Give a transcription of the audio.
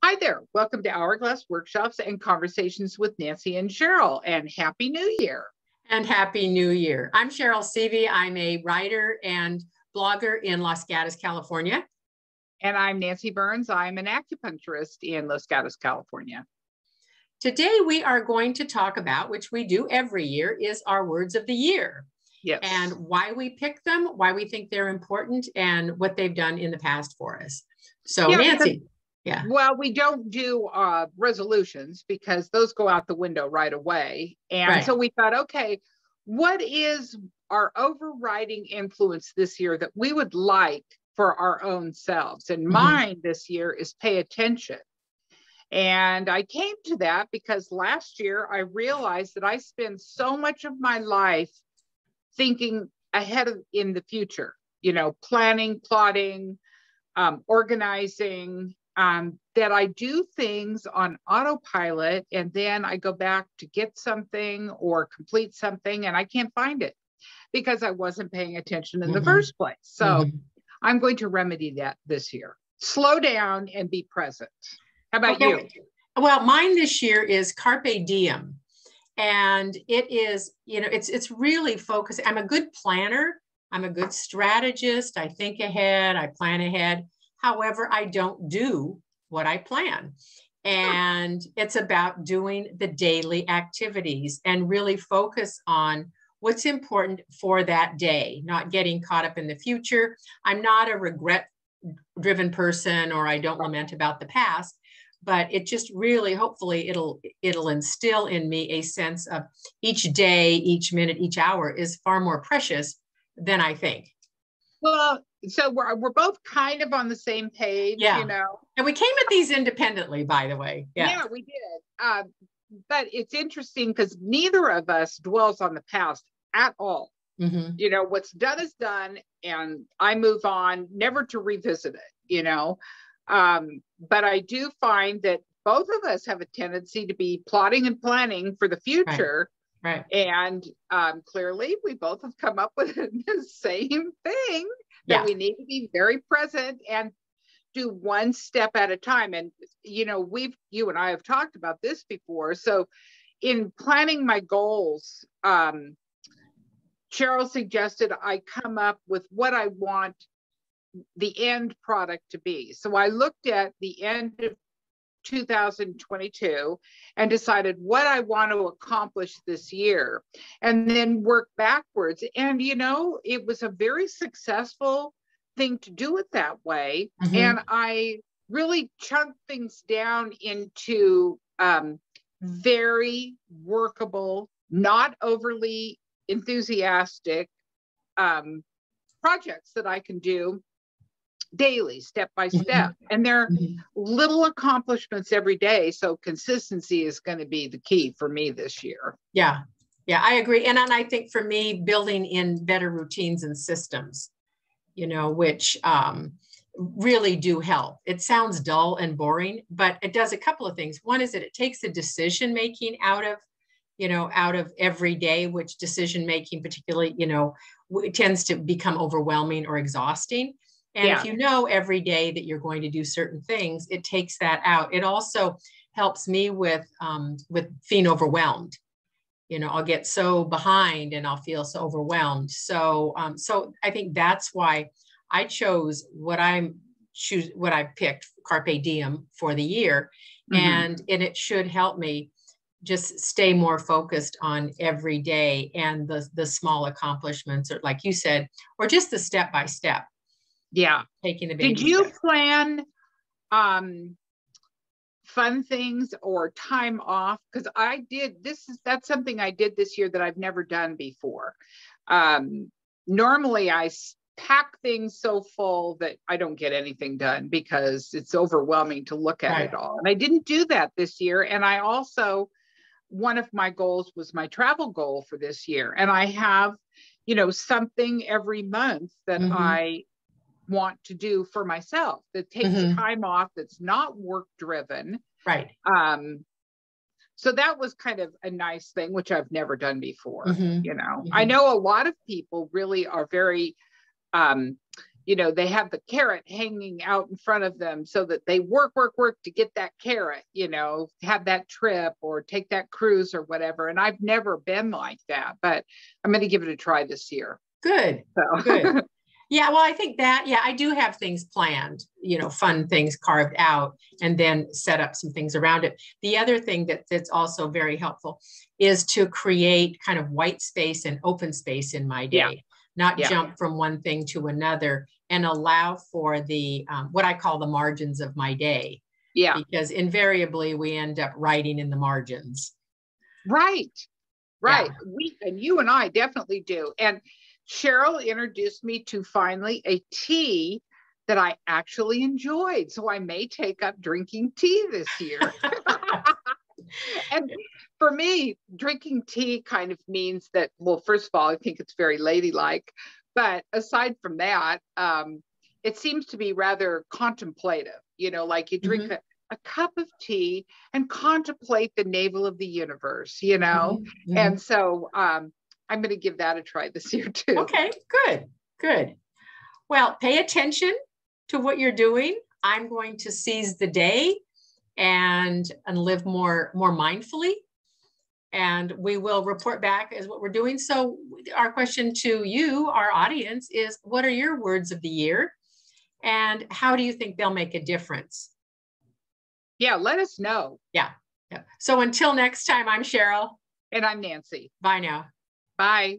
Hi there. Welcome to Hourglass Workshops and Conversations with Nancy and Cherryll, and Happy New Year. And Happy New Year. I'm Cherryll Seavey. I'm a writer and blogger in Los Gatos, California. And I'm Nancy Burns. I'm an acupuncturist in Los Gatos, California. Today we are going to talk about, which we do every year, is our words of the year. Yes. And why we pick them, why we think they're important, and what they've done in the past for us. So Nancy. Yeah. Well, we don't do resolutions because those go out the window right away. And so we thought, okay, what is our overriding influence this year that we would like for our own selves? And mine this year is pay attention. And I came to that because last year I realized that I spend so much of my life thinking ahead in the future, planning, plotting, organizing, that I do things on autopilot, and then I go back to get something or complete something and I can't find it because I wasn't paying attention in the first place. So I'm going to remedy that this year. Slow down and be present. How about you? Well, mine this year is Carpe Diem. And it is, it's really focused. I'm a good planner. I'm a good strategist. I think ahead, I plan ahead. However, I don't do what I plan. And it's about doing the daily activities and really focus on what's important for that day, not getting caught up in the future. I'm not a regret-driven person, or I don't lament about the past, but it just really, hopefully it'll instill in me a sense of each day, each minute, each hour is far more precious than I think. Well, so we're both kind of on the same page, And we came at these independently, by the way. Yeah, we did. But it's interesting because neither of us dwells on the past at all. What's done is done, and I move on, never to revisit it, But I do find that both of us have a tendency to be plotting and planning for the future. Right. And clearly we both have come up with the same thing, that we need to be very present and do one step at a time. And, you and I have talked about this before. So in planning my goals, Cherryll suggested I come up with what I want the end product to be. So I looked at the end of 2022 and decided what I want to accomplish this year, and then work backwards. And, it was a very successful thing to do it that way. And I really chunked things down into very workable, not overly enthusiastic projects that I can do daily, step by step. And they're little accomplishments every day. So consistency is going to be the key for me this year. Yeah, I agree. And I think for me, building in better routines and systems, which really do help. It sounds dull and boring, but it does a couple of things. One is that it takes the decision making out of every day, which decision making particularly, tends to become overwhelming or exhausting. And if you know every day that you're going to do certain things, it takes that out. It also helps me with feeling overwhelmed. I'll get so behind and I'll feel so overwhelmed. So I think that's why I chose what I picked, Carpe Diem, for the year. And it should help me just stay more focused on every day and the small accomplishments, or like you said, or just the step by step. Yeah. Taking the baby Did you steps. plan fun things or time off? Because that's something I did this year that I've never done before. Normally I pack things so full that I don't get anything done because it's overwhelming to look at it all. And I didn't do that this year. And I also, one of my goals was my travel goal for this year. And I have, something every month that I want to do for myself that takes time off, that's not work driven. Right. So that was kind of a nice thing, which I've never done before. I know a lot of people really are very they have the carrot hanging out in front of them so that they work to get that carrot, have that trip or take that cruise or whatever. And I've never been like that, but I'm going to give it a try this year. Good. So. Good. Yeah, well, I think that, I do have things planned, fun things carved out, and then set up some things around it. The other thing that's also very helpful is to create kind of white space and open space in my day, not jump from one thing to another, and allow for the, what I call the margins of my day. Yeah. Because invariably we end up writing in the margins. Right. And you and I definitely do. And Cherryll introduced me to finally a tea that I actually enjoyed. So I may take up drinking tea this year. And for me, drinking tea kind of means that, well, first of all, I think it's very ladylike. But aside from that, it seems to be rather contemplative, like you drink a cup of tea and contemplate the navel of the universe, And so I'm going to give that a try this year too. Okay, good. Well, pay attention to what you're doing. I'm going to seize the day and live more mindfully. And we will report back as what we're doing. So our question to you, our audience, is what are your words of the year? And how do you think they'll make a difference? Yeah, let us know. Yeah. So until next time, I'm Cherryll. And I'm Nancy. Bye now. Bye.